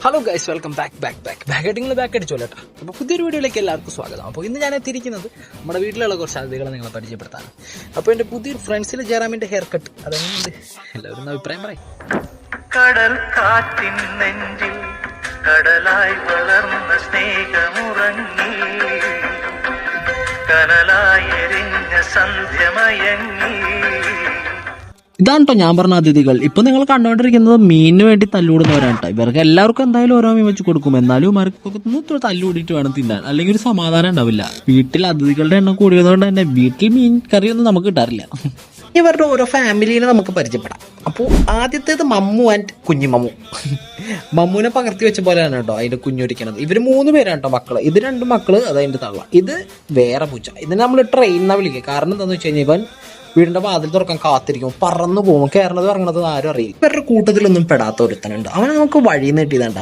Hello guys, welcome back ഹെഡിങ്ങിൽ back അടിച്ചോളൂ കേട്ടോ. അപ്പോൾ പുതിയൊരു വീഡിയോയിലേക്ക് എല്ലാവർക്കും സ്വാഗതം. അപ്പോൾ ഇന്ന് ഞാൻ എത്തിയിരിക്കുന്നത് നമ്മുടെ വീട്ടിലുള്ള കുറച്ച് അതിഥികളെ നിങ്ങളെ പരിചയപ്പെടുത്താണ്. അപ്പോൾ എൻ്റെ പുതിയൊരു ഫ്രണ്ട്സിൽ ജയറാമിൻ്റെ ഹെയർ കട്ട് അതെങ്ങനെയുണ്ട്, എല്ലാവരും അഭിപ്രായം പറയും. കടൽ കാറ്റിൻ നെഞ്ചിൽ കടലായി വളർന്ന സ്നേഹമുറങ്ങി, കനലായി എരിഞ്ഞ സന്ധ്യമയങ്ങി. ഇതാണ് കേട്ടോ ഞാൻ പറഞ്ഞ അതിഥികൾ. ഇപ്പൊ നിങ്ങൾ കണ്ടുകൊണ്ടിരിക്കുന്നത് മീനിന് വേണ്ടി തല്ലുകൂടുന്നവരാണ് കേട്ടോ. ഇവർക്ക് എല്ലാവർക്കും എന്തായാലും ഓരോ മീൻ വെച്ച് കൊടുക്കും. എന്നാലും ഇവർക്ക് തല്ലുകൂടിയിട്ട് വേണം തിന്നാൻ, അല്ലെങ്കിൽ ഒരു സമാധാനം ഉണ്ടാവില്ല. വീട്ടിൽ അതിഥികളുടെ എണ്ണം കൂടിയതുകൊണ്ട് തന്നെ വീട്ടിൽ മീൻ കറിയൊന്നും നമുക്ക് കിട്ടാറില്ല. ഇവരുടെ ഓരോ ഫാമിലിനെ നമുക്ക് പരിചയപ്പെടാം. അപ്പോൾ ആദ്യത്തേത് മമ്മു ആൻഡ് കുഞ്ഞിമമ്മു. മമ്മുവിനെ പകർത്തി വെച്ച പോലെയാണ് കേട്ടോ അതിന്റെ കുഞ്ഞൊരിക്കണത്. ഇവർ 3 പേരാണ് കേട്ടോ മക്കള്. ഇത് 2 മക്കള്, അതതിന്റെ തള്ള. ഇത് വേറെ പൂച്ച. ഇതിനെ നമ്മൾ ട്രെയിൻ എന്നാ വിളിക്കുക. കാരണം എന്താണെന്ന് വെച്ച് കഴിഞ്ഞാൽ ഇവൻ വീടിന്റെ വാതിൽ തുറക്കാൻ കാത്തിരിക്കും, പറന്നു പോകും. കയറണത് ഇറങ്ങണത് ആരും അറിയില്ല. ഇവരുടെ കൂട്ടത്തിലൊന്നും പെടാത്ത ഒരുത്തനുണ്ട്. അവനെ നമുക്ക് വഴി നീട്ടിയതാണ്ട.